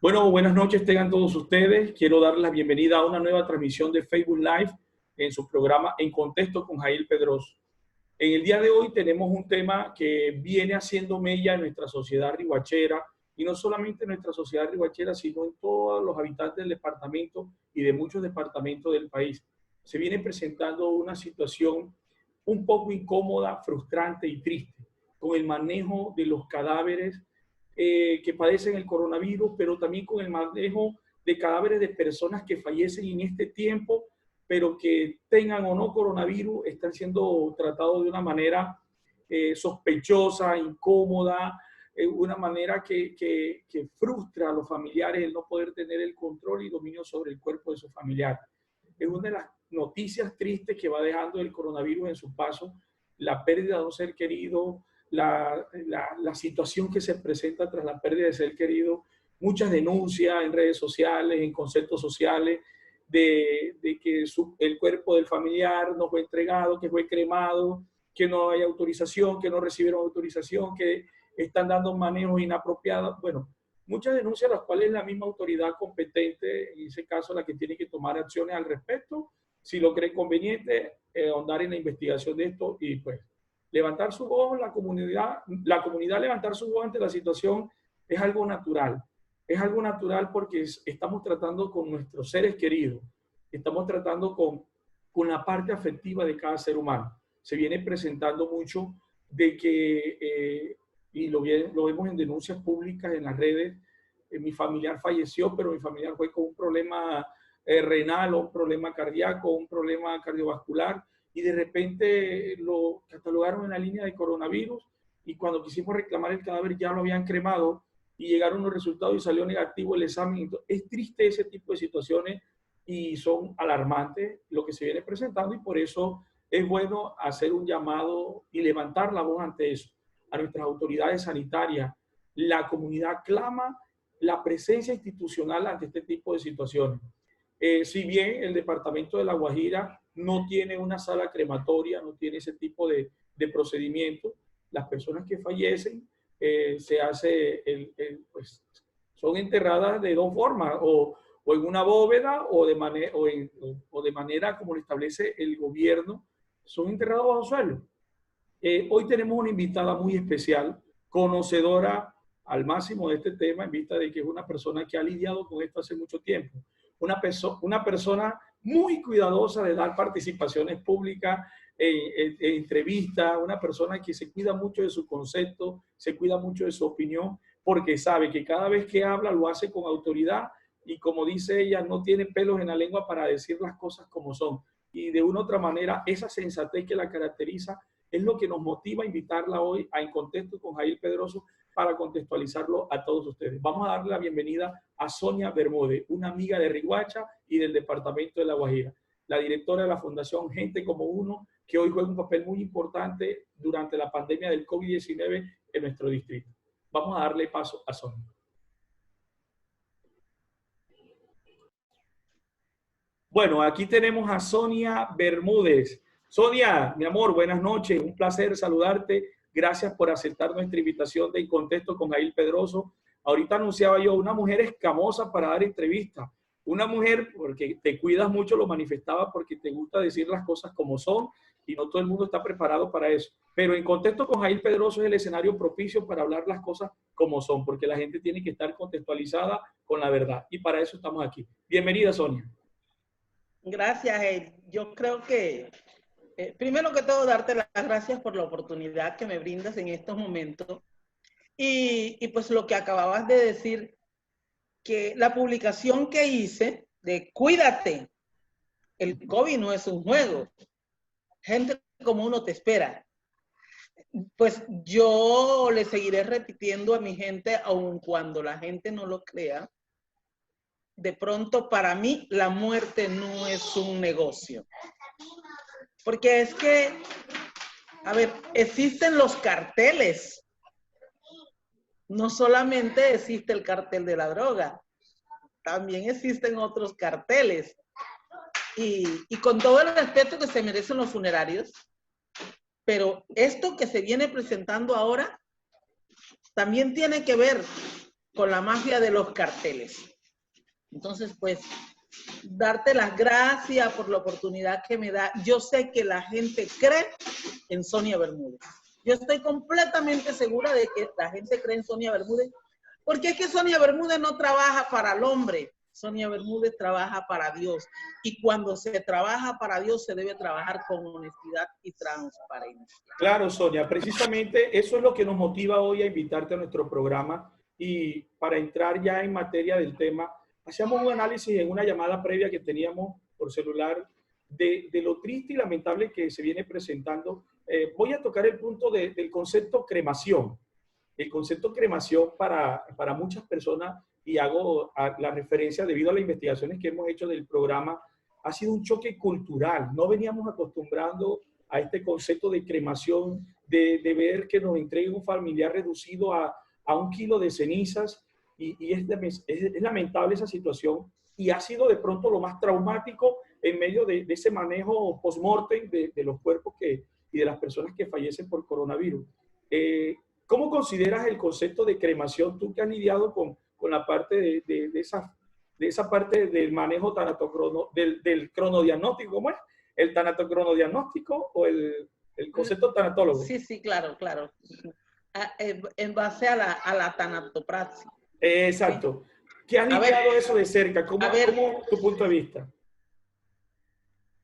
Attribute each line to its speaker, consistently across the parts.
Speaker 1: Bueno, buenas noches tengan todos ustedes. Quiero darles la bienvenida a una nueva transmisión de Facebook Live en su programa En Contexto con Jair Pedroso. En el día de hoy tenemos un tema que viene haciendo mella en nuestra sociedad riohachera, y no solamente en nuestra sociedad riohachera, sino en todos los habitantes del departamento y de muchos departamentos del país. Se viene presentando una situación un poco incómoda, frustrante y triste con el manejo de los cadáveres que padecen el coronavirus, pero también con el manejo de cadáveres de personas que fallecen en este tiempo, pero que tengan o no coronavirus, están siendo tratados de una manera sospechosa, incómoda, una manera que frustra a los familiares el no poder tener el control y dominio sobre el cuerpo de sus familiares. Es una de las noticias tristes que va dejando el coronavirus en su paso, la pérdida de un ser querido, la situación que se presenta tras la pérdida de ser querido, muchas denuncias en redes sociales, en conceptos sociales, de que el cuerpo del familiar no fue entregado, que fue cremado, que no hay autorización, que no recibieron autorización, que están dando manejos inapropiados. Bueno, muchas denuncias las cuales la misma autoridad competente, en ese caso la que tiene que tomar acciones al respecto, si lo cree conveniente, ahondar en la investigación de esto y pues levantar su voz, la comunidad levantar su voz ante la situación es algo natural. Es algo natural porque estamos tratando con nuestros seres queridos, estamos tratando con la parte afectiva de cada ser humano. Se viene presentando mucho de que, y lo vemos en denuncias públicas en las redes, mi familiar falleció, pero mi familiar fue con un problema renal o un problema cardíaco, un problema cardiovascular, y de repente lo catalogaron en la línea de coronavirus, y cuando quisimos reclamar el cadáver ya lo habían cremado y llegaron los resultados y salió negativo el examen. Entonces, es triste ese tipo de situaciones y son alarmantes lo que se viene presentando, y por eso es bueno hacer un llamado y levantar la voz ante eso. A nuestras autoridades sanitarias, la comunidad clama la presencia institucional ante este tipo de situaciones. Si bien el departamento de La Guajira no tiene una sala crematoria, no tiene ese tipo de procedimiento, las personas que fallecen se hace, pues, son enterradas de dos formas, o en una bóveda o de manera como lo establece el gobierno, son enterrados bajo suelo. Hoy tenemos una invitada muy especial, conocedora al máximo de este tema, en vista de que es una persona que ha lidiado con esto hace mucho tiempo. Una persona muy cuidadosa de dar participaciones públicas, entrevistas, una persona que se cuida mucho de su concepto, se cuida mucho de su opinión, porque sabe que cada vez que habla lo hace con autoridad y, como dice ella, no tiene pelos en la lengua para decir las cosas como son. Y de una u otra manera, esa sensatez que la caracteriza es lo que nos motiva a invitarla hoy a En Contexto con Jair Pedroso, para contextualizarlo a todos ustedes. Vamos a darle la bienvenida a Sonia Bermúdez, una amiga de Riohacha y del departamento de La Guajira, la directora de la Fundación Gente como Uno, que hoy juega un papel muy importante durante la pandemia del COVID-19 en nuestro distrito. Vamos a darle paso a Sonia. Bueno, aquí tenemos a Sonia Bermúdez. Sonia, mi amor, buenas noches. Un placer saludarte. Gracias por aceptar nuestra invitación de En Contexto con Jair Pedroso. Ahorita anunciaba yo, una mujer escamosa para dar entrevistas. Una mujer, porque te cuidas mucho, lo manifestaba, porque te gusta decir las cosas como son y no todo el mundo está preparado para eso. Pero En Contexto con Jair Pedroso es el escenario propicio para hablar las cosas como son, porque la gente tiene que estar contextualizada con la verdad. Y para eso estamos aquí. Bienvenida, Sonia.
Speaker 2: Gracias, Ed. Yo creo que, primero que todo, darte las gracias por la oportunidad que me brindas en estos momentos. Y pues lo que acababas de decir, que la publicación que hice de cuídate, el COVID no es un juego, gente como uno te espera. Pues yo le seguiré repitiendo a mi gente, aun cuando la gente no lo crea. De pronto, para mí, la muerte no es un negocio. Porque es que, a ver, existen los carteles. No solamente existe el cartel de la droga, también existen otros carteles. Y con todo el respeto que se merecen los funerarios, pero esto que se viene presentando ahora también tiene que ver con la mafia de los carteles. Entonces, pues, darte las gracias por la oportunidad que me da. Yo sé que la gente cree en Sonia Bermúdez. Yo estoy completamente segura de que la gente cree en Sonia Bermúdez, porque es que Sonia Bermúdez no trabaja para el hombre. Sonia Bermúdez trabaja para Dios. Y cuando se trabaja para Dios, se debe trabajar con honestidad y transparencia.
Speaker 1: Claro, Sonia, precisamente eso es lo que nos motiva hoy a invitarte a nuestro programa. Y para entrar ya en materia del tema, hacíamos un análisis en una llamada previa que teníamos por celular de lo triste y lamentable que se viene presentando. Voy a tocar el punto del concepto cremación. El concepto cremación para muchas personas, y hago la referencia debido a las investigaciones que hemos hecho del programa, ha sido un choque cultural. No veníamos acostumbrando a este concepto de cremación, de ver que nos entreguen un familiar reducido a 1 kilo de cenizas, y es lamentable esa situación, y ha sido de pronto lo más traumático en medio de ese manejo post-mortem de los cuerpos y de las personas que fallecen por coronavirus. ¿Cómo consideras el concepto de cremación, tú que has lidiado con la parte de esa parte del manejo del cronodiagnóstico? ¿Cómo es? ¿El tanatocronodiagnóstico o el concepto tanatólogo?
Speaker 2: Sí, sí, claro, claro. En base a la tanatopraxia.
Speaker 1: Exacto. ¿Qué has lidiado eso de cerca? ¿Cómo tu punto de vista?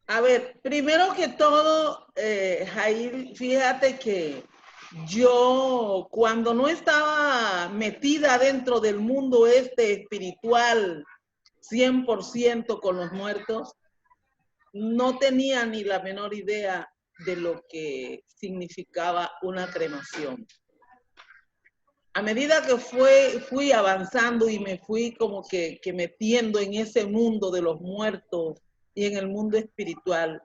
Speaker 2: A ver, primero que todo, Jair, fíjate que yo cuando no estaba metida dentro del mundo espiritual 100% con los muertos, no tenía ni la menor idea de lo que significaba una cremación. A medida que fui avanzando y me fui como que metiendo en ese mundo de los muertos y en el mundo espiritual,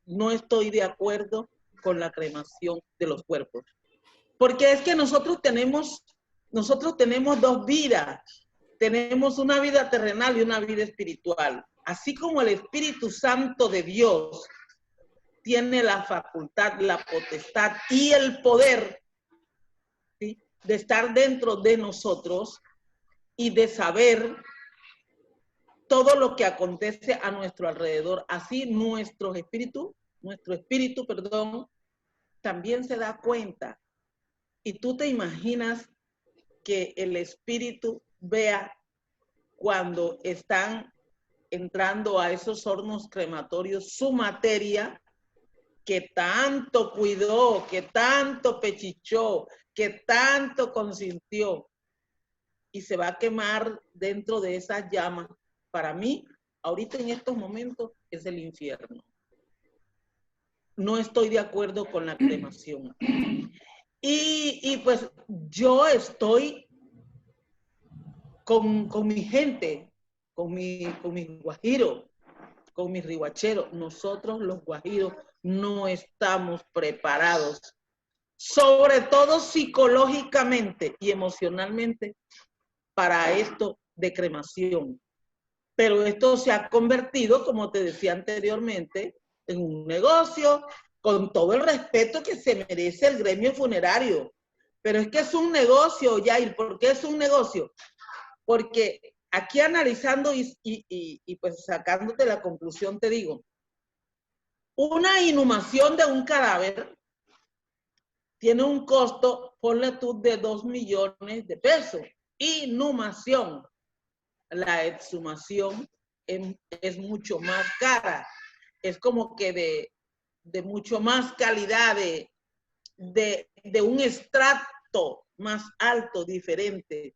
Speaker 2: no estoy de acuerdo con la cremación de los cuerpos. Porque es que nosotros tenemos 2 vidas. Tenemos una vida terrenal y una vida espiritual. Así como el Espíritu Santo de Dios tiene la facultad, la potestad y el poder, ¿sí?, de estar dentro de nosotros y de saber todo lo que acontece a nuestro alrededor. Así nuestro espíritu, también se da cuenta. Y tú te imaginas que el espíritu vea cuando están entrando a esos hornos crematorios su materia que tanto cuidó, que tanto pechichó, que tanto consintió, y se va a quemar dentro de esas llamas. Para mí, ahorita en estos momentos, es el infierno. No estoy de acuerdo con la cremación. Y pues yo estoy con mi gente, con mis guajiros, con mis rihuacheros. Nosotros los guajiros no estamos preparados, sobre todo psicológicamente y emocionalmente, para esto de cremación. Pero esto se ha convertido, como te decía anteriormente, en un negocio, con todo el respeto que se merece el gremio funerario. Pero es que es un negocio, Yair. ¿Por qué es un negocio? Porque aquí analizando y pues sacándote la conclusión, te digo, una inhumación de un cadáver tiene un costo, ponle tú, de 2 millones de pesos. Inhumación. La exhumación es mucho más cara. Es como que de mucho más calidad, de un estrato más alto, diferente.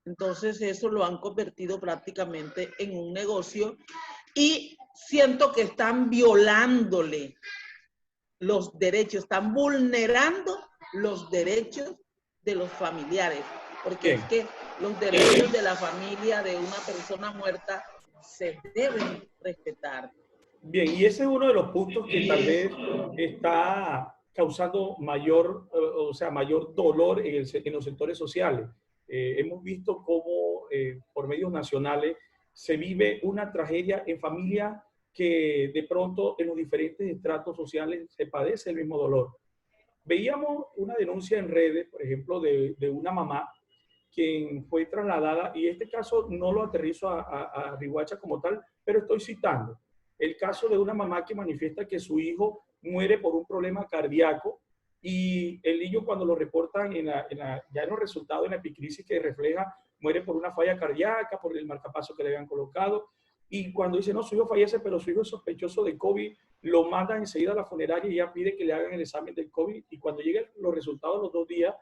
Speaker 2: Entonces eso lo han convertido prácticamente en un negocio, y siento que están violándole los derechos, están vulnerando los derechos de los familiares, porque es que los derechos de la familia de una persona muerta se deben respetar.
Speaker 1: Bien, y ese es uno de los puntos que tal vez está causando mayor dolor en los sectores sociales. Hemos visto cómo por medios nacionales se vive una tragedia en familias que de pronto en los diferentes estratos sociales se padece el mismo dolor. Veíamos una denuncia en redes, por ejemplo, de una mamá quien fue trasladada, y este caso no lo aterrizo a Riohacha como tal, pero estoy citando el caso de una mamá que manifiesta que su hijo muere por un problema cardíaco, y el niño, cuando lo reportan ya en los resultados, en la epicrisis que refleja, muere por una falla cardíaca, por el marcapaso que le habían colocado. Y cuando dice, no, su hijo fallece, pero su hijo es sospechoso de COVID, lo mandan enseguida a la funeraria y ella pide que le hagan el examen del COVID. Y cuando lleguen los resultados los 2 días,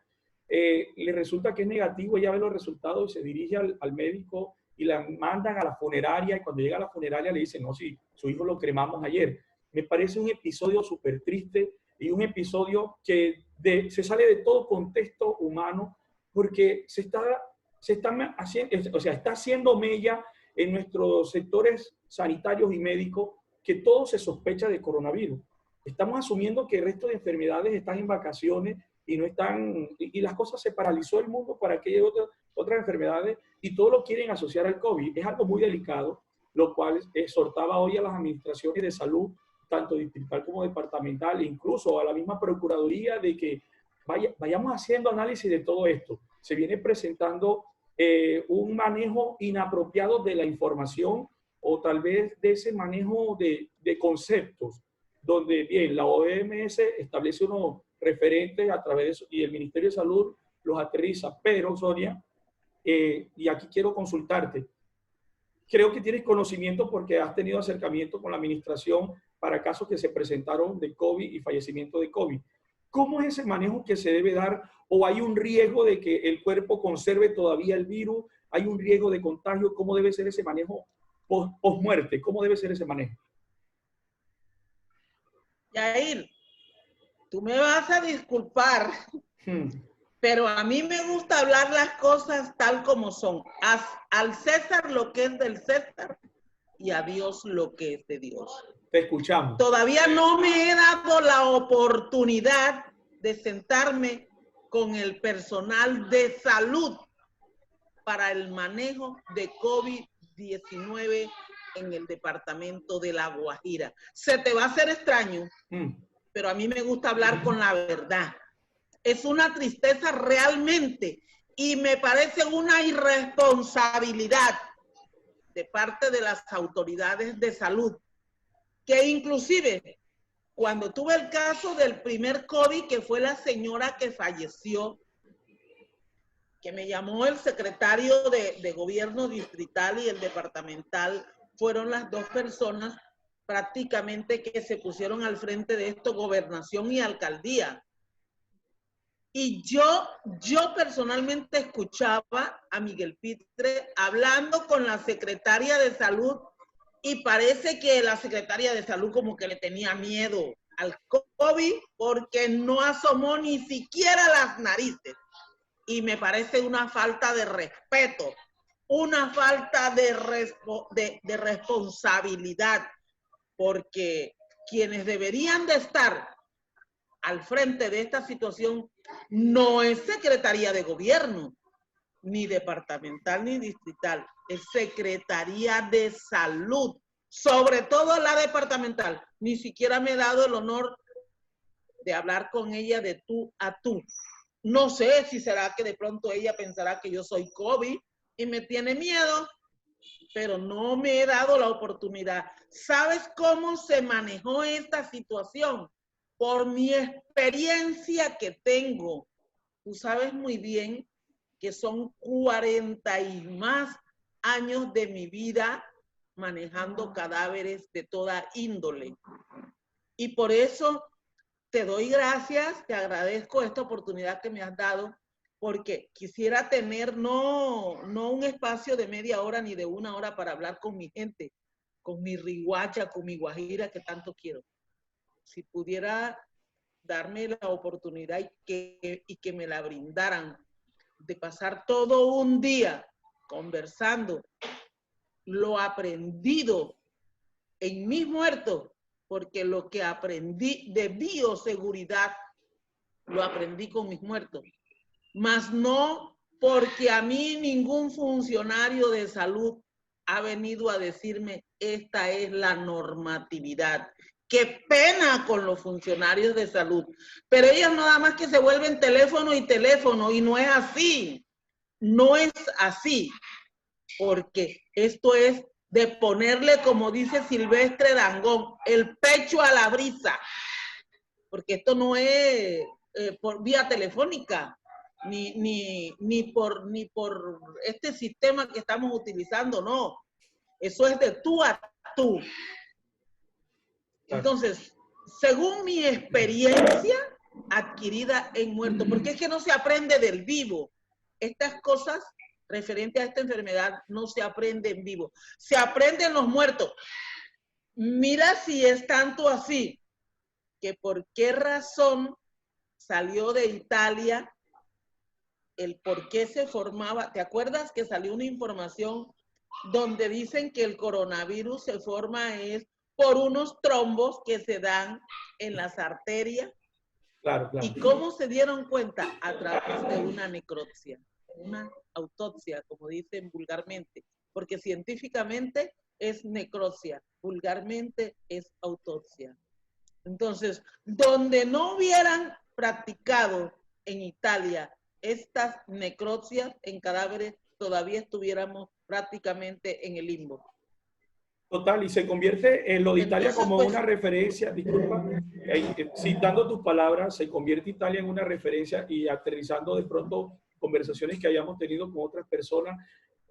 Speaker 1: le resulta que es negativo. Ella ve los resultados y se dirige al médico y la mandan a la funeraria. Y cuando llega a la funeraria le dicen, no, sí, su hijo lo cremamos ayer. Me parece un episodio súper triste y un episodio que se sale de todo contexto humano, porque está haciendo, o sea, está haciendo mella en nuestros sectores sanitarios y médicos, que todo se sospecha de coronavirus. Estamos asumiendo que el resto de enfermedades están en vacaciones y no están, y las cosas se paralizó el mundo para que haya otras enfermedades, y todo lo quieren asociar al COVID. Es algo muy delicado, lo cual exhortaba hoy a las administraciones de salud, tanto distrital como departamental, incluso a la misma Procuraduría, de que vayamos haciendo análisis de todo esto. Se viene presentando un manejo inapropiado de la información, o tal vez de ese manejo de conceptos, donde bien, la OMS establece unos referentes a través de eso, y el Ministerio de Salud los aterriza. Pero, Sonia, y aquí quiero consultarte, creo que tienes conocimiento porque has tenido acercamiento con la administración para casos que se presentaron de COVID y fallecimiento de COVID. ¿Cómo es ese manejo que se debe dar? ¿O hay un riesgo de que el cuerpo conserve todavía el virus? ¿Hay un riesgo de contagio? ¿Cómo debe ser ese manejo post-muerte? ¿Cómo debe ser ese manejo?
Speaker 2: Yair, tú me vas a disculpar, pero a mí me gusta hablar las cosas tal como son. Haz al César lo que es del César y a Dios lo que es de Dios.
Speaker 1: Te escuchamos.
Speaker 2: Todavía no me he dado la oportunidad de sentarme con el personal de salud para el manejo de COVID-19 en el departamento de La Guajira. Se te va a hacer extraño, pero a mí me gusta hablar con la verdad. Es una tristeza realmente, y me parece una irresponsabilidad de parte de las autoridades de salud, que inclusive cuando tuve el caso del primer COVID, que fue la señora que falleció, que me llamó el secretario de gobierno distrital y el departamental, fueron las dos personas prácticamente que se pusieron al frente de esto, gobernación y alcaldía. Y yo personalmente escuchaba a Miguel Pitre hablando con la secretaria de salud, y parece que la secretaria de salud como que le tenía miedo al COVID porque no asomó ni siquiera las narices. Y me parece una falta de respeto, una falta de responsabilidad, porque quienes deberían de estar al frente de esta situación no es Secretaría de Gobierno, ni departamental ni distrital, es Secretaría de Salud, sobre todo la departamental. Ni siquiera me he dado el honor de hablar con ella de tú a tú. No sé si será que de pronto ella pensará que yo soy COVID y me tiene miedo, pero no me he dado la oportunidad. ¿Sabes cómo se manejó esta situación? Por mi experiencia que tengo. Tú sabes muy bien que son 40 y más años de mi vida manejando cadáveres de toda índole. Y por eso te doy gracias, te agradezco esta oportunidad que me has dado, porque quisiera tener no un espacio de media hora ni de 1 hora para hablar con mi gente, con mi Riohacha, con mi Guajira que tanto quiero. Si pudiera darme la oportunidad y que me la brindaran, de pasar todo un día conversando lo aprendido en mis muertos, porque lo que aprendí de bioseguridad lo aprendí con mis muertos, mas no porque a mí ningún funcionario de salud ha venido a decirme esta es la normatividad. Qué pena con los funcionarios de salud, pero ellos nada más que se vuelven teléfono y no es así. no es así, porque esto es de ponerle, como dice Silvestre Dangond, el pecho a la brisa, porque esto no es por vía telefónica, ni por este sistema que estamos utilizando, no. Eso es de tú a tú. Entonces, según mi experiencia adquirida en muerto, porque es que no se aprende del vivo. Estas cosas referentes a esta enfermedad no se aprende en vivo, se aprende en los muertos. Mira si es tanto así, que por qué razón salió de Italia, el por qué se formaba. ¿Te acuerdas que salió una información donde dicen que el coronavirus se forma es por unos trombos que se dan en las arterias?
Speaker 1: Claro, claro.
Speaker 2: ¿Y cómo se dieron cuenta? A través de una necropsia, una autopsia, como dicen vulgarmente, porque científicamente es necropsia, vulgarmente es autopsia. Entonces, donde no hubieran practicado en Italia estas necropsias en cadáveres, todavía estuviéramos prácticamente en el limbo.
Speaker 1: Total, y se convierte en lo de Italia
Speaker 2: Entonces,
Speaker 1: como
Speaker 2: pues,
Speaker 1: una referencia, disculpa, citando tus palabras, se convierte Italia en una referencia y aterrizando de pronto conversaciones que hayamos tenido con otras personas.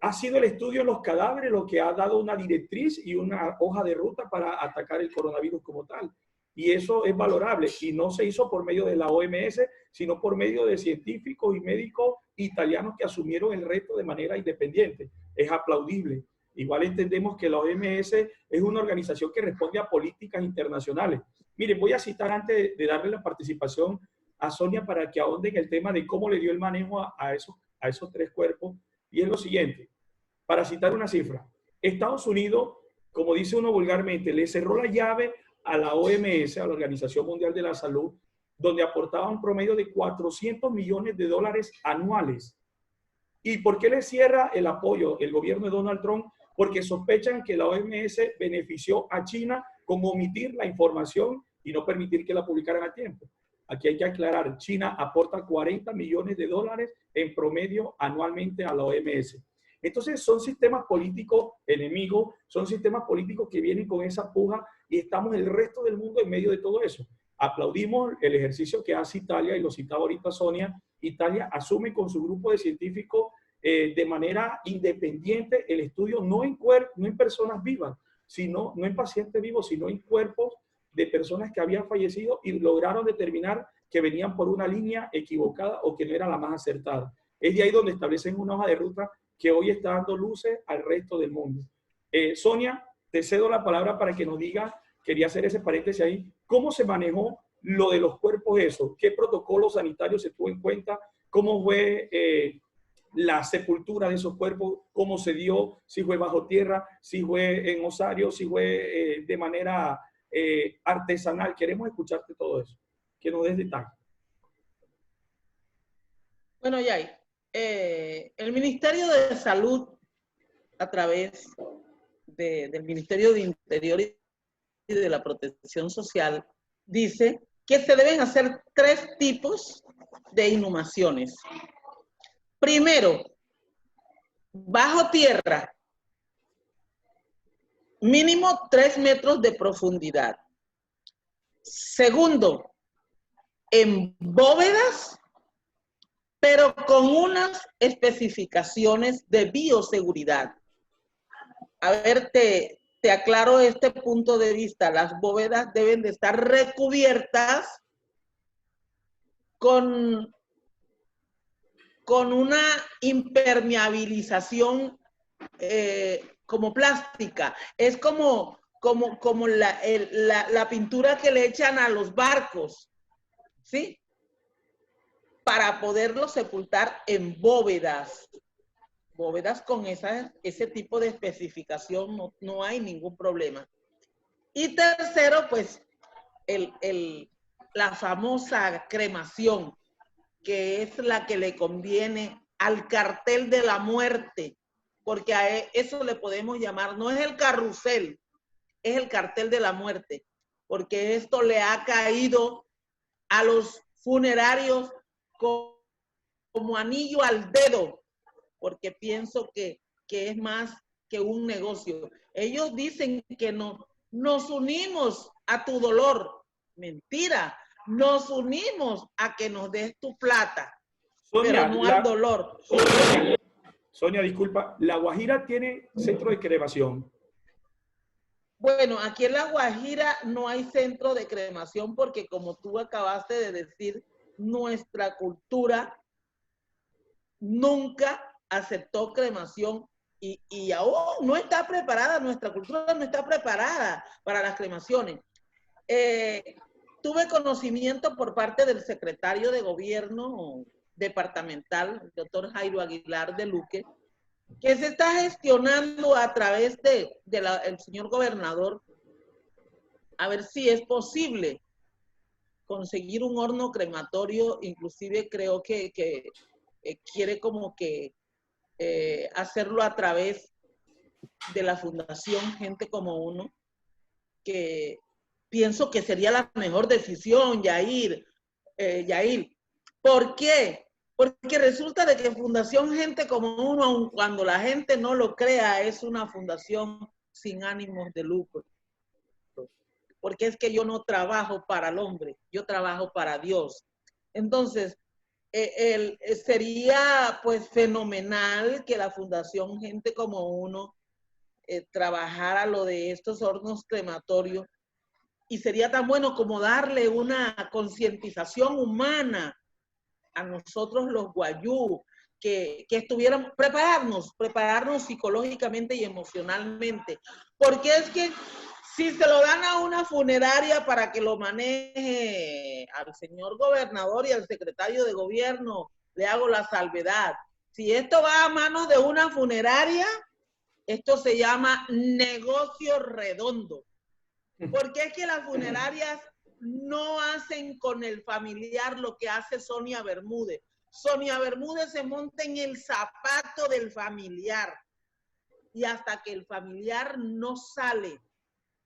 Speaker 1: Ha sido el estudio de los cadáveres lo que ha dado una directriz y una hoja de ruta para atacar el coronavirus como tal. Y eso es valorable y no se hizo por medio de la OMS, sino por medio de científicos y médicos italianos que asumieron el reto de manera independiente. Es aplaudible. Igual entendemos que la OMS es una organización que responde a políticas internacionales. Miren, voy a citar antes de darle la participación a Sonia para que ahonde en el tema de cómo le dio el manejo a esos tres cuerpos. Y es lo siguiente, para citar una cifra, Estados Unidos, como dice uno vulgarmente, le cerró la llave a la OMS, a la Organización Mundial de la Salud, donde aportaba un promedio de 400 millones de dólares anuales. ¿Y por qué le cierra el apoyo el gobierno de Donald Trump? Porque sospechan que la OMS benefició a China con omitir la información y no permitir que la publicaran a tiempo. Aquí hay que aclarar, China aporta 40 millones de dólares en promedio anualmente a la OMS. Entonces son sistemas políticos enemigos, son sistemas políticos que vienen con esa puja y estamos el resto del mundo en medio de todo eso. Aplaudimos el ejercicio que hace Italia y lo citaba ahorita Sonia. Italia asume con su grupo de científicos de manera independiente el estudio no en personas vivas, sino no en pacientes vivos, sino en cuerpos de personas que habían fallecido y lograron determinar que venían por una línea equivocada o que no era la más acertada. Es de ahí donde establecen una hoja de ruta que hoy está dando luces al resto del mundo. Sonia, te cedo la palabra para que nos diga, quería hacer ese paréntesis ahí, ¿cómo se manejó lo de los cuerpos esos? ¿Qué protocolos sanitarios se tuvo en cuenta? ¿Cómo fue la sepultura de esos cuerpos? ¿Cómo se dio? Si fue bajo tierra, si fue en osario, si fue de manera artesanal. Queremos escucharte todo eso. Que nos des detalles.
Speaker 2: Bueno, Yay, el Ministerio de Salud, a través del Ministerio de Interior y de la Protección Social, dice que se deben hacer 3 tipos de inhumaciones. Primero, bajo tierra, mínimo 3 metros de profundidad. Segundo, en bóvedas, pero con unas especificaciones de bioseguridad. A ver, te aclaro este punto de vista. Las bóvedas deben de estar recubiertas con una impermeabilización como plástica. Es como la pintura que le echan a los barcos, ¿sí? Para poderlos sepultar en bóvedas. Bóvedas con ese tipo de especificación no hay ningún problema. Y tercero, pues, la famosa cremación, que es la que le conviene al cartel de la muerte, porque a eso le podemos llamar, no es el carrusel, es el cartel de la muerte, porque esto le ha caído a los funerarios como anillo al dedo, porque pienso que es más que un negocio. Ellos dicen que nos unimos a tu dolor. Mentira, nos unimos a que nos des tu plata,
Speaker 1: Sonia,
Speaker 2: pero no al dolor.
Speaker 1: Sonia, disculpa, ¿La Guajira tiene centro de cremación?
Speaker 2: Bueno, aquí en La Guajira no hay centro de cremación porque, como tú acabaste de decir, nuestra cultura nunca aceptó cremación y aún no está preparada, nuestra cultura no está preparada para las cremaciones. Tuve conocimiento por parte del secretario de gobierno departamental, el doctor Jairo Aguilar de Luque, que se está gestionando a través del señor gobernador, a ver si es posible conseguir un horno crematorio. Inclusive creo que quiere como que hacerlo a través de la Fundación Gente Como Uno, que pienso que sería la mejor decisión, Yair. ¿Por qué? Porque resulta de que Fundación Gente Como Uno, aun cuando la gente no lo crea, es una fundación sin ánimos de lucro. Porque es que yo no trabajo para el hombre, yo trabajo para Dios. Entonces, sería pues fenomenal que la Fundación Gente Como Uno trabajara lo de estos hornos crematorios, y sería tan bueno como darle una concientización humana a nosotros los guayú, que estuviéramos, prepararnos psicológicamente y emocionalmente, porque es que si se lo dan a una funeraria para que lo maneje al señor gobernador y al secretario de gobierno, le hago la salvedad. Si esto va a manos de una funeraria, esto se llama negocio redondo. Porque es que las funerarias no hacen con el familiar lo que hace Sonia Bermúdez. Sonia Bermúdez se monta en el zapato del familiar, y hasta que el familiar no sale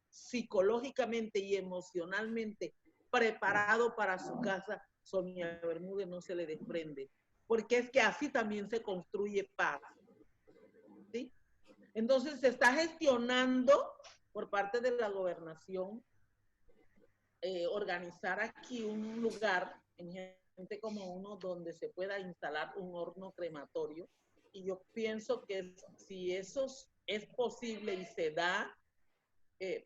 Speaker 2: psicológicamente y emocionalmente preparado para su casa, Sonia Bermúdez no se le desprende. Porque es que así también se construye paz, ¿sí? Entonces se está gestionando por parte de la gobernación organizar aquí un lugar en Gente Como Uno donde se pueda instalar un horno crematorio, y yo pienso que si eso es posible y se da,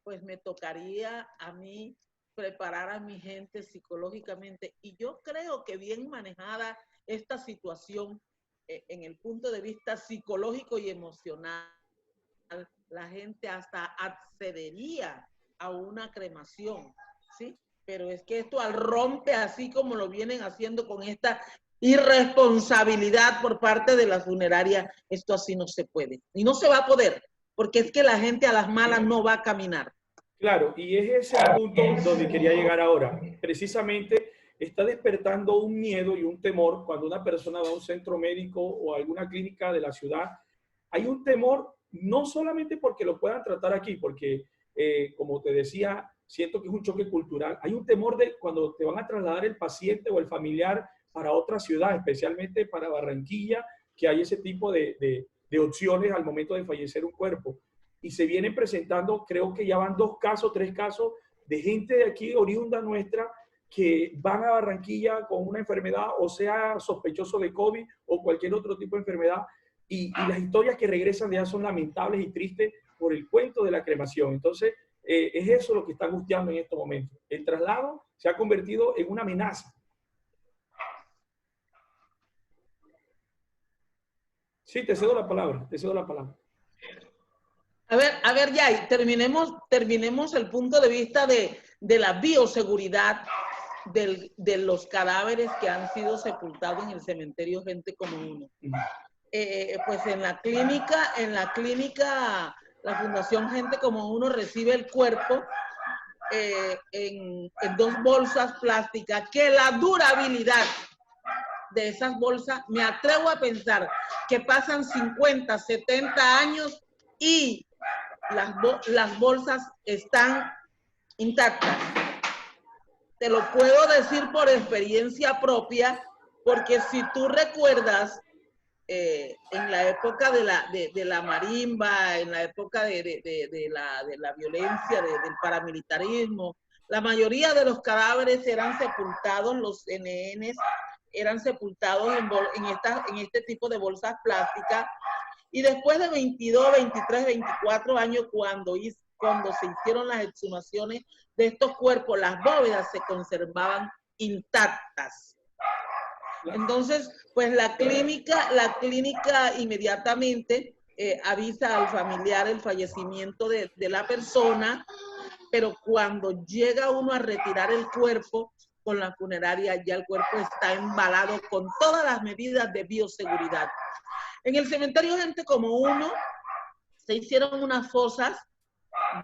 Speaker 2: pues me tocaría a mí preparar a mi gente psicológicamente, y yo creo que bien manejada esta situación en el punto de vista psicológico y emocional, la gente hasta accedería a una cremación, ¿sí? Pero es que esto al rompe, así como lo vienen haciendo con esta irresponsabilidad por parte de la funeraria, esto así no se puede. Y no se va a poder, porque es que la gente a las malas no va a caminar.
Speaker 1: Claro, y es ese el punto donde quería llegar ahora. Precisamente está despertando un miedo y un temor cuando una persona va a un centro médico o a alguna clínica de la ciudad. Hay un temor no solamente porque lo puedan tratar aquí, porque como te decía, siento que es un choque cultural. Hay un temor de cuando te van a trasladar el paciente o el familiar para otra ciudad, especialmente para Barranquilla, que hay ese tipo de opciones al momento de fallecer un cuerpo. Y se vienen presentando, creo que ya van 2 casos, 3 casos de gente de aquí, oriunda nuestra, que van a Barranquilla con una enfermedad, o sea, sospechoso de COVID o cualquier otro tipo de enfermedad, y las historias que regresan de allá son lamentables y tristes por el cuento de la cremación. Entonces, es eso lo que está angustiando en estos momentos. El traslado se ha convertido en una amenaza. Sí, te cedo la palabra, te cedo la palabra.
Speaker 2: A ver, ya, terminemos el punto de vista de la bioseguridad de los cadáveres que han sido sepultados en el cementerio Gente Como Uno. Pues en la clínica, la Fundación Gente Como Uno recibe el cuerpo en 2 bolsas plásticas, que la durabilidad de esas bolsas, me atrevo a pensar que pasan 50, 70 años y las bolsas están intactas. Te lo puedo decir por experiencia propia, porque si tú recuerdas, en la época de la marimba, en la época de la violencia, del paramilitarismo, la mayoría de los cadáveres eran sepultados, los NNs eran sepultados en este tipo de bolsas plásticas. Y después de 22, 23, 24 años, cuando se hicieron las exhumaciones de estos cuerpos, las bóvedas se conservaban intactas. Entonces, pues la clínica inmediatamente avisa al familiar el fallecimiento de la persona, pero cuando llega uno a retirar el cuerpo con la funeraria, ya el cuerpo está embalado con todas las medidas de bioseguridad. En el cementerio Gente Como Uno se hicieron unas fosas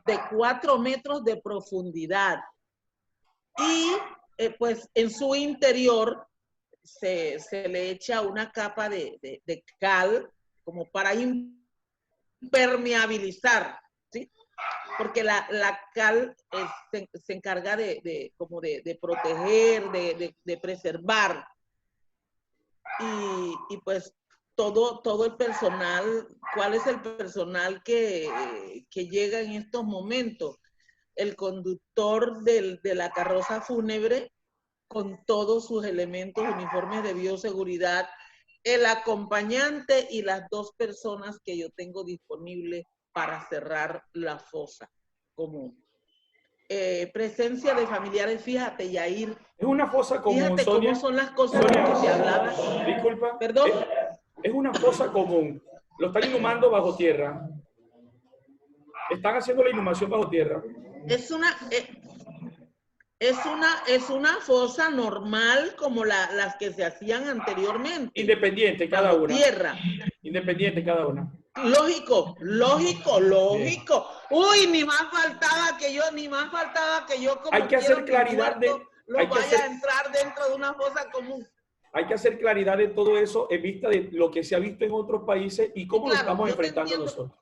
Speaker 2: de 4 metros de profundidad y pues en su interior se le echa una capa de cal como para impermeabilizar, ¿sí? Porque la cal se encarga de proteger, de preservar. Y pues todo el personal, ¿cuál es el personal que llega en estos momentos? El conductor de la carroza fúnebre con todos sus elementos, uniformes de bioseguridad, el acompañante y las 2 personas que yo tengo disponibles para cerrar la fosa común. Presencia de familiares, fíjate, Yair.
Speaker 1: Es una fosa común,
Speaker 2: fíjate
Speaker 1: Sonia.
Speaker 2: Cómo son las cosas Sonia, que se hablaban.
Speaker 1: Disculpa.
Speaker 2: Perdón.
Speaker 1: Es una fosa común. Lo están inhumando bajo tierra. Están haciendo la inhumación bajo tierra.
Speaker 2: Es una fosa normal como las que se hacían anteriormente.
Speaker 1: Independiente cada una.
Speaker 2: Tierra.
Speaker 1: Independiente cada una.
Speaker 2: Lógico. Uy, ni más faltaba que yo como
Speaker 1: hay que hacer claridad
Speaker 2: a entrar dentro de una fosa común.
Speaker 1: Hay que hacer claridad de todo eso en vista de lo que se ha visto en otros países y cómo lo estamos enfrentando nosotros.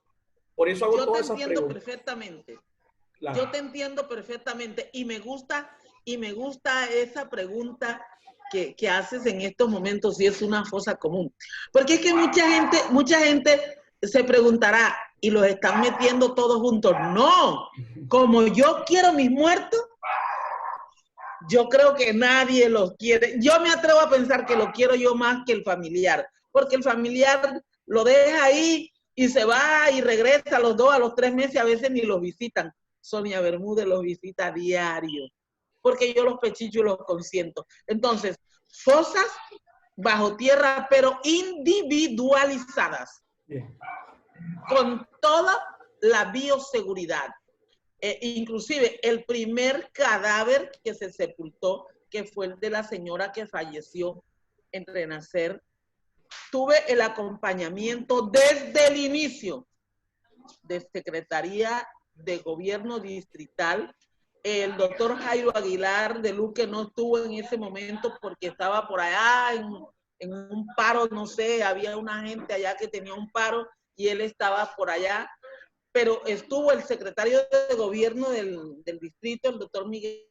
Speaker 1: Por eso hago todas esas preguntas.
Speaker 2: Perfectamente.
Speaker 1: Claro.
Speaker 2: Yo te entiendo perfectamente y me gusta esa pregunta que haces en estos momentos si es una fosa común. Porque es que mucha gente se preguntará, ¿y los están metiendo todos juntos? No, como yo quiero mis muertos, yo creo que nadie los quiere. Yo me atrevo a pensar que lo quiero yo más que el familiar, porque el familiar lo deja ahí y se va y regresa a los 2, a los 3 meses, a veces ni los visitan. Sonia Bermúdez los visita a diario, porque yo los pechicho y los consiento. Entonces, fosas bajo tierra, pero individualizadas, bien, con toda la bioseguridad. Inclusive, el primer cadáver que se sepultó, que fue el de la señora que falleció en Renacer, tuve el acompañamiento desde el inicio de Secretaría de Gobierno Distrital. El doctor Jairo Aguilar de Luque no estuvo en ese momento porque estaba por allá en un paro, no sé, había una gente allá que tenía un paro y él estaba por allá, pero estuvo el secretario de Gobierno del distrito, el doctor Miguel.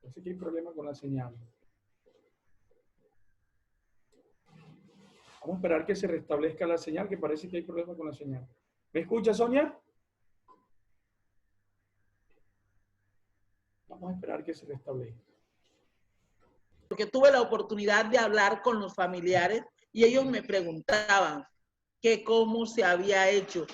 Speaker 1: Parece que hay problema con la señal. Vamos a esperar que se restablezca la señal, que parece que hay problema con la señal. ¿Me escucha, Sonia? Vamos a esperar que se restablezca.
Speaker 2: Porque tuve la oportunidad de hablar con los familiares y ellos me preguntaban que cómo se había hecho.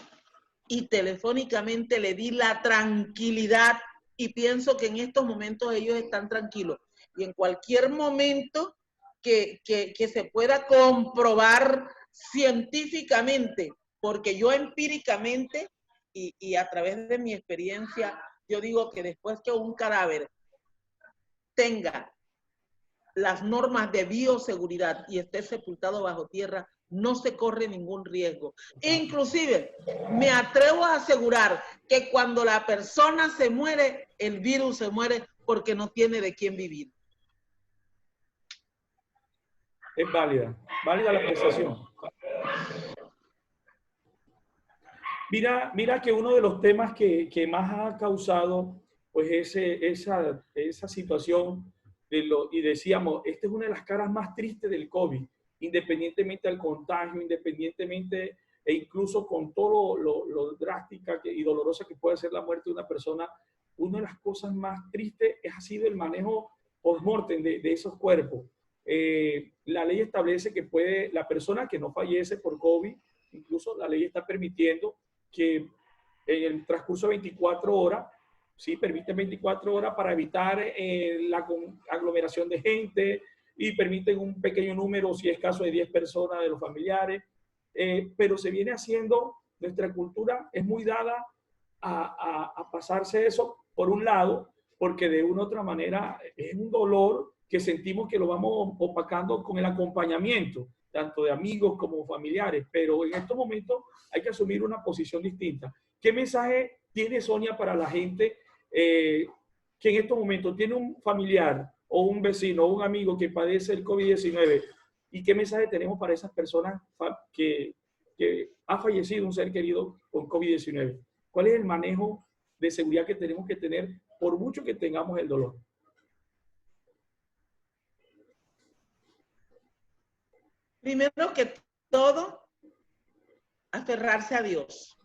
Speaker 2: Y telefónicamente le di la tranquilidad y pienso que en estos momentos ellos están tranquilos. Y en cualquier momento que se pueda comprobar científicamente, porque yo empíricamente y a través de mi experiencia, yo digo que después que un cadáver tenga las normas de bioseguridad y esté sepultado bajo tierra, no se corre ningún riesgo. Inclusive, me atrevo a asegurar que cuando la persona se muere, el virus se muere porque no tiene de quién vivir.
Speaker 1: Es válida la apreciación. Mira que uno de los temas que más ha causado pues esa situación y decíamos, esta es una de las caras más tristes del COVID, independientemente del contagio, independientemente e incluso con todo lo drástica y dolorosa que puede ser la muerte de una persona, una de las cosas más tristes ha sido el manejo post-mortem de esos cuerpos. La ley establece que puede, la persona que no fallece por COVID, incluso la ley está permitiendo que en el transcurso de 24 horas, sí, permiten 24 horas para evitar la aglomeración de gente y permiten un pequeño número, si es caso de 10 personas de los familiares, pero se viene haciendo, nuestra cultura es muy dada a pasarse eso por un lado, porque de una u otra manera es un dolor que sentimos que lo vamos opacando con el acompañamiento, tanto de amigos como familiares, pero en estos momentos hay que asumir una posición distinta. ¿Qué mensaje tiene Sonia para la gente que en estos momentos tiene un familiar o un vecino o un amigo que padece el COVID-19? ¿Y qué mensaje tenemos para esas personas que ha fallecido un ser querido con COVID-19? ¿Cuál es el manejo de seguridad que tenemos que tener por mucho que tengamos el dolor?
Speaker 2: Primero que todo, aferrarse a Dios.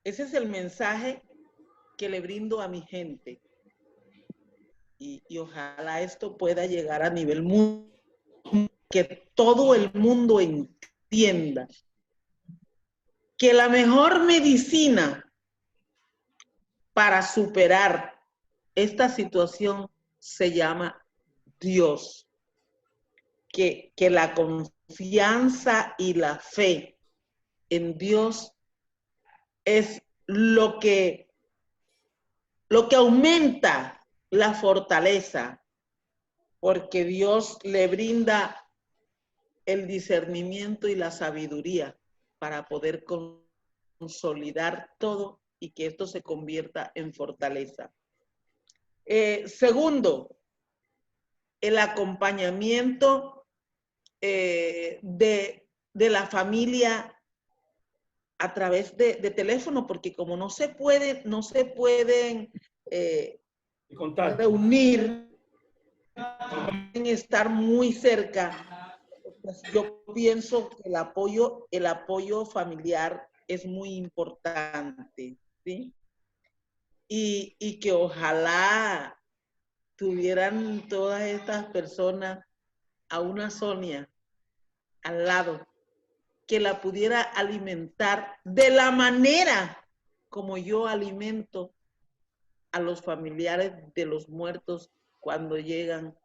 Speaker 2: Ese es el mensaje que le brindo a mi gente. Y ojalá esto pueda llegar a nivel mundial, que todo el mundo entienda que la mejor medicina para superar esta situación se llama Dios. Que la confianza y la fe en Dios es lo que aumenta la fortaleza, porque Dios le brinda el discernimiento y la sabiduría para poder consolidar todo y que esto se convierta en fortaleza. Segundo, el acompañamiento de la familia a través de teléfono, porque como no se pueden reunir, pueden estar muy cerca, pues yo pienso que el apoyo familiar es muy importante, ¿sí? Y que ojalá tuvieran todas estas personas a una Sonia al lado, que la pudiera alimentar de la manera como yo alimento a los familiares de los muertos cuando llegan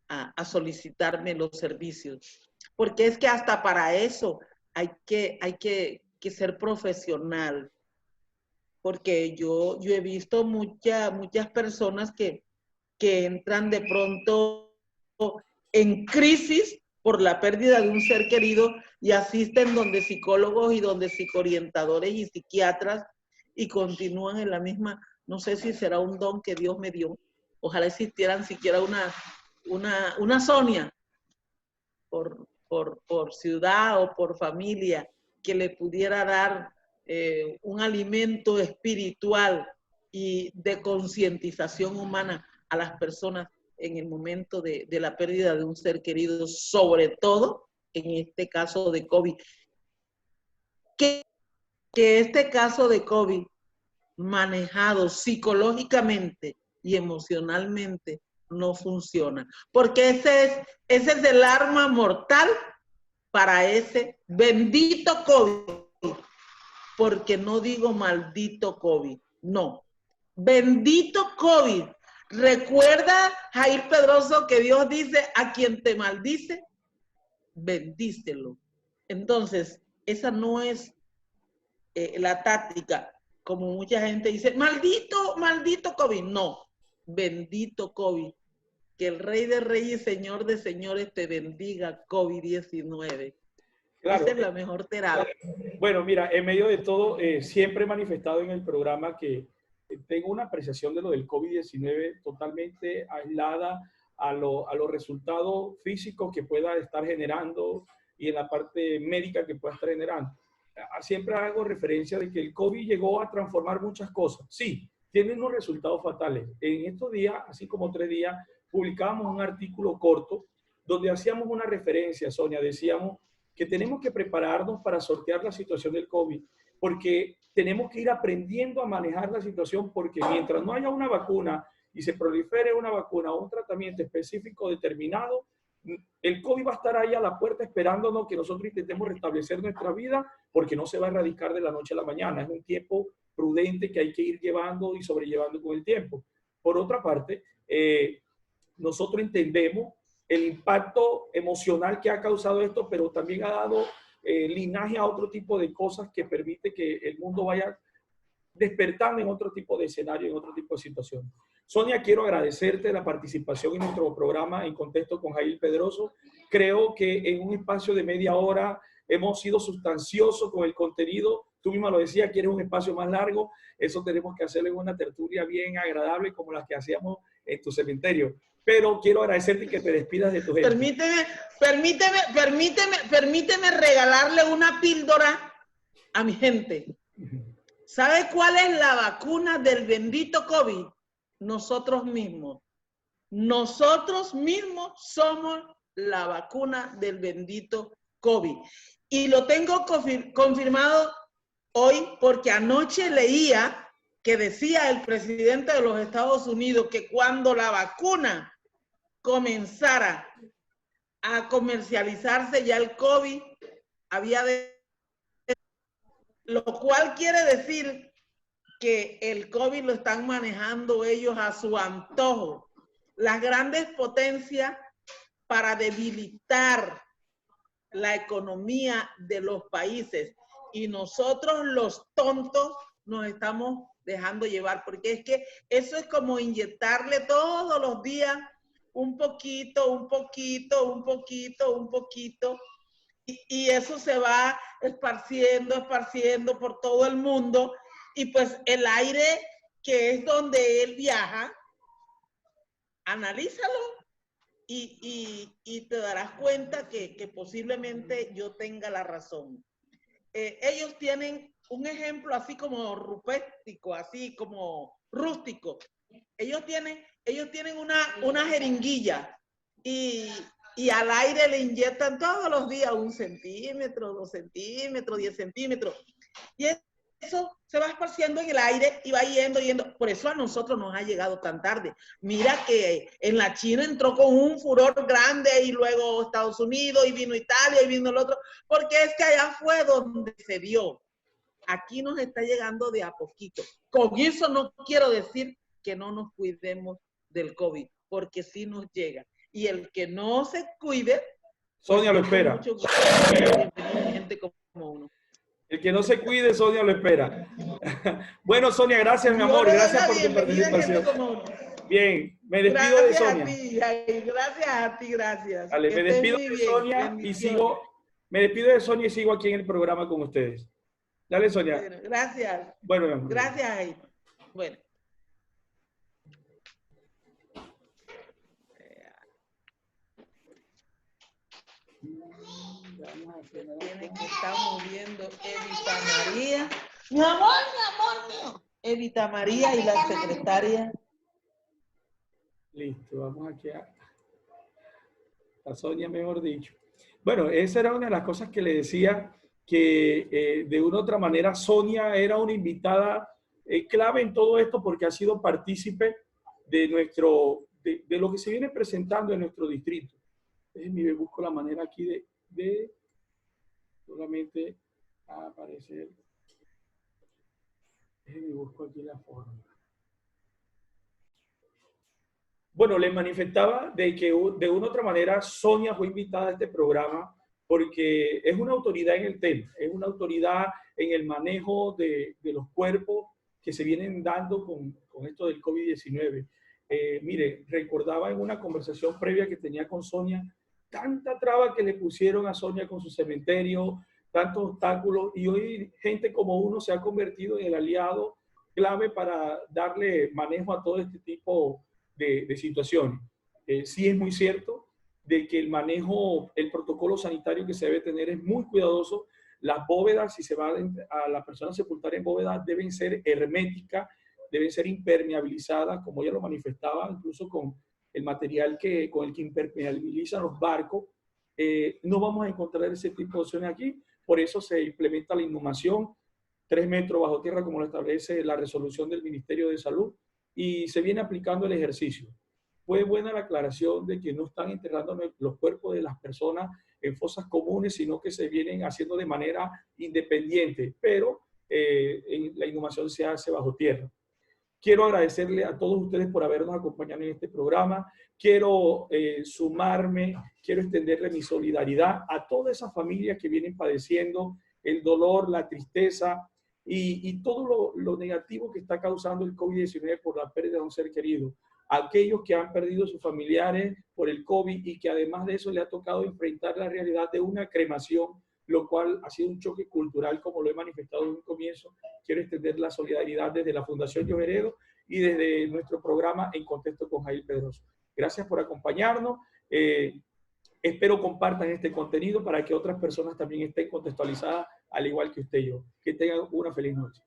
Speaker 2: a solicitarme los servicios. Porque es que hasta para eso hay que ser profesional. Porque yo he visto muchas personas que entran de pronto en crisis por la pérdida de un ser querido y asisten donde psicólogos y donde psicoorientadores y psiquiatras y continúan en la misma. No sé si será un don que Dios me dio. Ojalá existieran siquiera una Sonia por ciudad o por familia que le pudiera dar un alimento espiritual y de concientización humana a las personas en el momento de la pérdida de un ser querido, sobre todo en este caso de COVID. Que este caso de COVID, manejado psicológicamente y emocionalmente, no funciona. Porque ese es el arma mortal para ese bendito COVID. Porque no digo maldito COVID, no. Bendito COVID. Recuerda, Jair Pedroso, que Dios dice, a quien te maldice, bendícelo. Entonces, esa no es la táctica, como mucha gente dice, maldito, maldito COVID. No, bendito COVID. Que el Rey de Reyes y Señor de Señores te bendiga, COVID-19. Claro. Esa es la mejor terapia.
Speaker 1: Bueno, mira, en medio de todo, siempre he manifestado en el programa que tengo una apreciación de lo del COVID-19 totalmente aislada a los resultados físicos que pueda estar generando y en la parte médica que pueda estar generando. Siempre hago referencia de que el COVID llegó a transformar muchas cosas. Sí, tienen unos resultados fatales. En estos días, así como 3 días, publicábamos un artículo corto donde hacíamos una referencia, Sonia, decíamos que tenemos que prepararnos para sortear la situación del COVID, porque tenemos que ir aprendiendo a manejar la situación, porque mientras no haya una vacuna y se prolifere una vacuna o un tratamiento específico determinado, el COVID va a estar ahí a la puerta esperándonos que nosotros intentemos restablecer nuestra vida, porque no se va a erradicar de la noche a la mañana. Es un tiempo prudente que hay que ir llevando y sobrellevando con el tiempo. Por otra parte, nosotros entendemos el impacto emocional que ha causado esto, pero también ha dado linaje a otro tipo de cosas que permite que el mundo vaya despertando en otro tipo de escenario, en otro tipo de situación. Sonia, quiero agradecerte la participación en nuestro programa En Contexto con Jair Pedroso. Creo que en un espacio de media hora hemos sido sustanciosos con el contenido. Tú misma lo decías, quieres un espacio más largo. Eso tenemos que hacerlo en una tertulia bien agradable como las que hacíamos en tu cementerio. Pero quiero agradecerte y que te despidas de tu gente.
Speaker 2: Permíteme regalarle una píldora a mi gente. ¿Sabe cuál es la vacuna del bendito COVID? Nosotros mismos. Nosotros mismos somos la vacuna del bendito COVID. Y lo tengo confirmado hoy porque anoche leía que decía el presidente de los Estados Unidos que cuando la vacuna comenzara a comercializarse ya el COVID había de... Lo cual quiere decir que el COVID lo están manejando ellos a su antojo. Las grandes potencias para debilitar la economía de los países. Y nosotros los tontos nos estamos dejando llevar, porque es que eso es como inyectarle todos los días un poquito, un poquito, un poquito, un poquito, y eso se va esparciendo por todo el mundo, y pues el aire que es donde él viaja, analízalo y te darás cuenta que posiblemente yo tenga la razón. Ellos tienen un ejemplo así como rupéstico, así como rústico. Ellos tienen una jeringuilla y al aire le inyectan todos los días 1 centímetro, 2 centímetros, 10 centímetros. Y eso se va esparciendo en el aire y va yendo. Por eso a nosotros nos ha llegado tan tarde. Mira que en la China entró con un furor grande y luego Estados Unidos y vino Italia y vino el otro, porque es que allá fue donde se dio. Aquí nos está llegando de a poquito. Con eso no quiero decir que no nos cuidemos del COVID, porque sí nos llega. Y el que no se cuide...
Speaker 1: Sonia lo espera.
Speaker 2: Mucho gusto, gente como uno.
Speaker 1: El que no se cuide, Sonia lo espera. Bueno, Sonia, gracias, mi amor. Gracias por tu participación. Bien, me despido de Sonia.
Speaker 2: Gracias a ti, gracias.
Speaker 1: Vale, me despido de Sonia y sigo. Me despido de Sonia y sigo aquí en el programa con ustedes. Dale, Sonia.
Speaker 2: Bueno, gracias.
Speaker 1: Bueno, mi amor.
Speaker 2: Gracias. Bueno. Tiene que estar moviendo Evita María. Mi amor mío. Evita María y la secretaria.
Speaker 1: Listo, vamos aquí a Sonia, mejor dicho. Bueno, esa era una de las cosas que le decía, que de una u otra manera Sonia era una invitada clave en todo esto porque ha sido partícipe de lo que se viene presentando en nuestro distrito. Déjenme busco la manera aquí de solamente aparecer. Déjenme busco aquí la forma. Bueno, les manifestaba de que de una u otra manera Sonia fue invitada a este programa porque es una autoridad en el tema, es una autoridad en el manejo de los cuerpos que se vienen dando con esto del COVID-19. Mire, recordaba en una conversación previa que tenía con Sonia, tanta traba que le pusieron a Sonia con su cementerio, tantos obstáculos, y hoy gente como uno se ha convertido en el aliado clave para darle manejo a todo este tipo de situaciones. Sí es muy cierto de que el manejo, el protocolo sanitario que se debe tener es muy cuidadoso. Las bóvedas, si se va a la persona sepultar en bóvedas, deben ser herméticas deben ser impermeabilizadas, como ella lo manifestaba, incluso con el material con el que impermeabilizan los barcos. No vamos a encontrar ese tipo de opciones aquí, por eso se implementa la inhumación 3 metros bajo tierra, como lo establece la resolución del Ministerio de Salud, y se viene aplicando el ejercicio. Fue buena la aclaración de que no están enterrando los cuerpos de las personas en fosas comunes, sino que se vienen haciendo de manera independiente, pero la inhumación se hace bajo tierra. Quiero agradecerle a todos ustedes por habernos acompañado en este programa. Quiero sumarme, quiero extenderle mi solidaridad a todas esas familias que vienen padeciendo el dolor, la tristeza y todo lo negativo que está causando el COVID-19 por la pérdida de un ser querido. Aquellos que han perdido sus familiares por el COVID y que además de eso le ha tocado enfrentar la realidad de una cremación, lo cual ha sido un choque cultural, como lo he manifestado en un comienzo. Quiero extender la solidaridad desde la Fundación Yo Heredo y desde nuestro programa En Contexto con Jair Pedroso. Gracias por acompañarnos. Espero compartan este contenido para que otras personas también estén contextualizadas, al igual que usted y yo. Que tengan una feliz noche.